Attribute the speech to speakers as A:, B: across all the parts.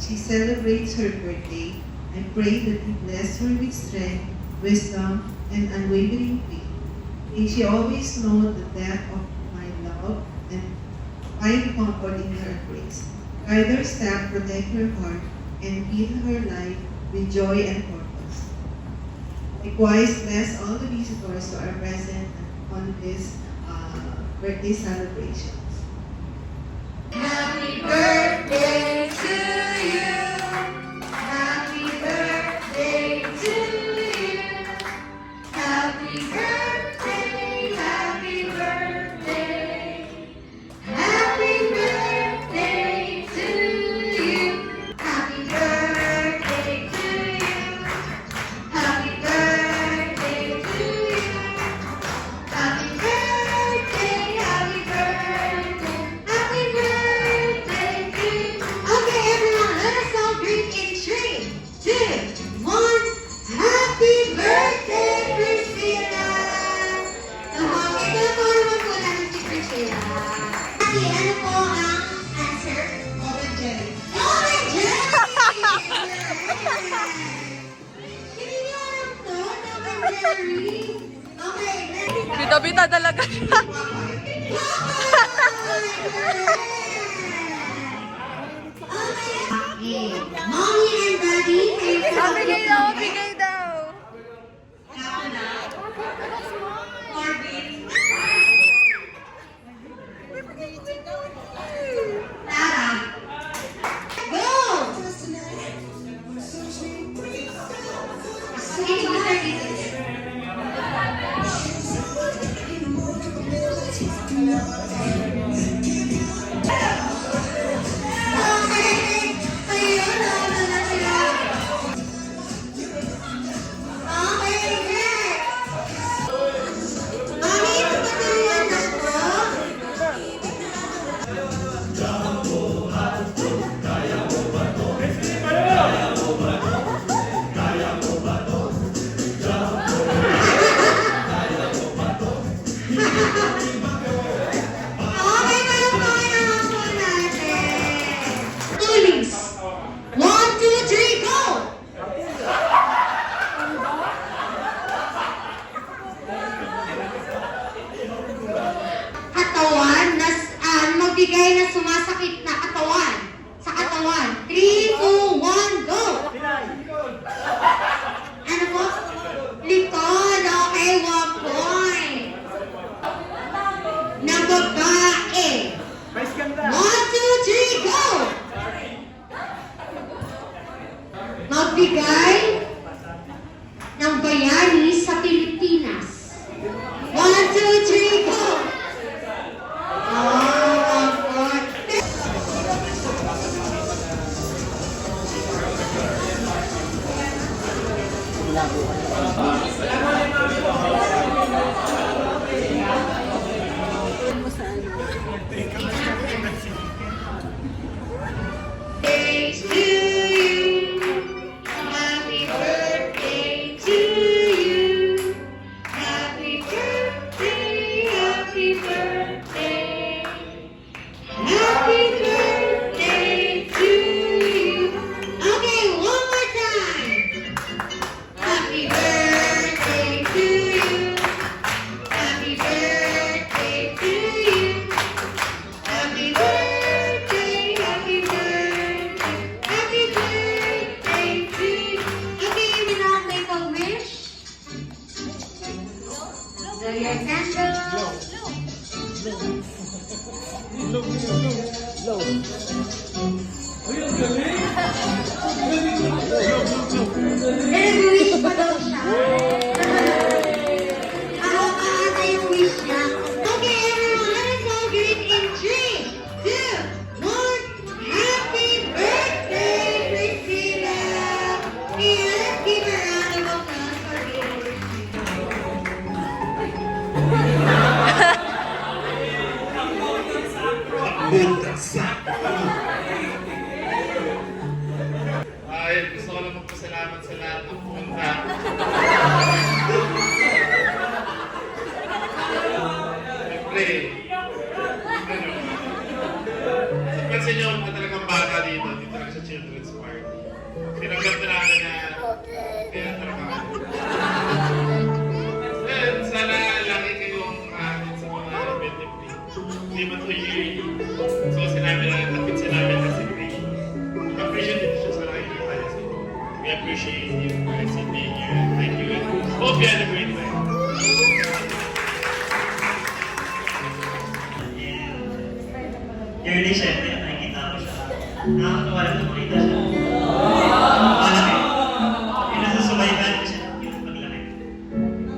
A: she celebrates her birthday, I pray that you bless her with strength, wisdom, and unwavering faith. May she always know the depth of my love and find comfort in her embrace. Guide her step, protect her heart, and fill her life with joy and purpose. Likewise, bless all the visitors who are present on this birthday celebrations.
B: Happy birthday to you. Happy birthday to you. Happy birthday, happy birthday. Happy birthday to you. Happy birthday to you. Happy birthday to you. Happy birthday, happy birthday. Happy birthday to you. Okay, everyone, let us all greet in 3, 2, 1. Happy birthday, Priscilla! Okay, naman po natin si Priscilla. Okay, ano po ang answer? Tom and Jerry. Tom and Jerry! Hindi niyo alam to, Tom and Jerry. Okay, next.
C: Bita-bita talaga siya.
B: Okay, Mommy and Daddy,
C: Bigay daw, bigay daw.
B: Tara. Go! Sige, magbigay na sumasakit na katawan. Sa katawan. 3, 2, 1, go! Ano po? Likod. Okay, 1 point. Na babae. 1, 2, 3, go! Magbigay ng bayani sa Pilipinas. 1, 2, 3, go! Nag-wish pa daw siya. Ano yung wish niya? Okay, everyone, let us all greet in 3, 2, 1. Happy birthday, Priscilla! Okay, let's give her a round of applause for this.
D: Ay, gusto ko lang magpasalamat sa lahat ng pumunta. Kopya ng grade mo. Yearly, syempre, nakikita ko siya. Nakakatawa lang na makita siya. Malaki. Yung nasusubayban ko siya yung paglaki.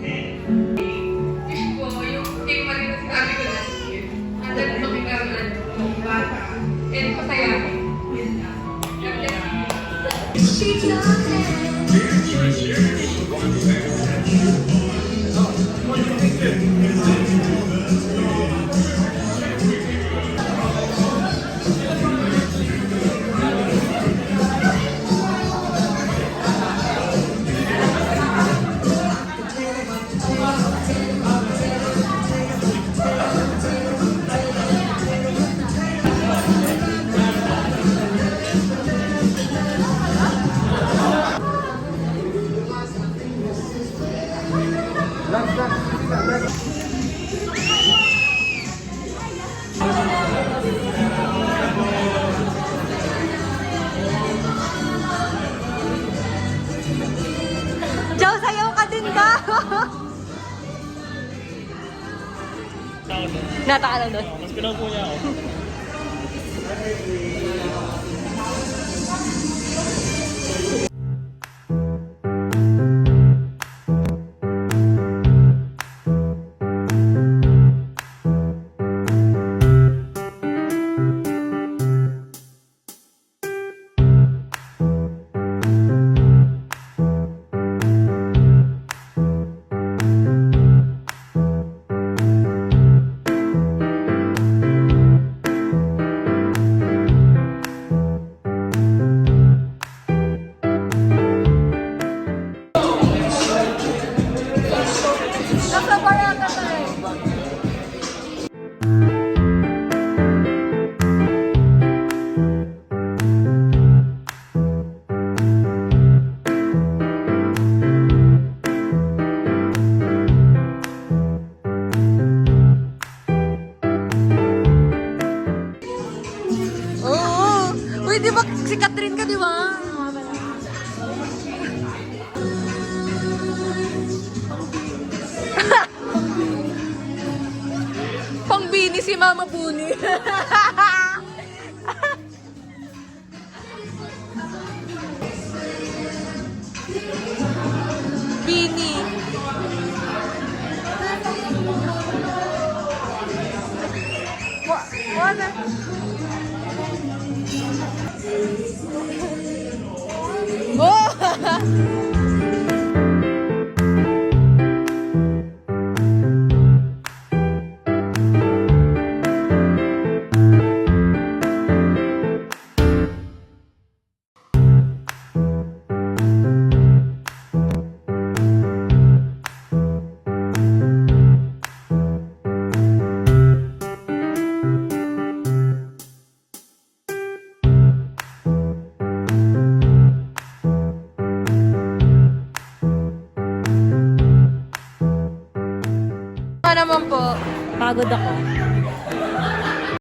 D: Okay.
E: Wish ko, yung cake pa rin ang sabi ko last year. Nandun na makikaroon ng bata. And pasayahin. Yun lang. God bless you.
C: Joe, sayaw ka din daw. Nataka lang doon.
D: Mas pinaw po niya ako.
C: Nasa baraka tayo. Oo. Uy, di ba si Catherine ka, di ba? Pang bini si Mama Buni. Bini. Wala. Oh! naman po.
F: Pagod ako.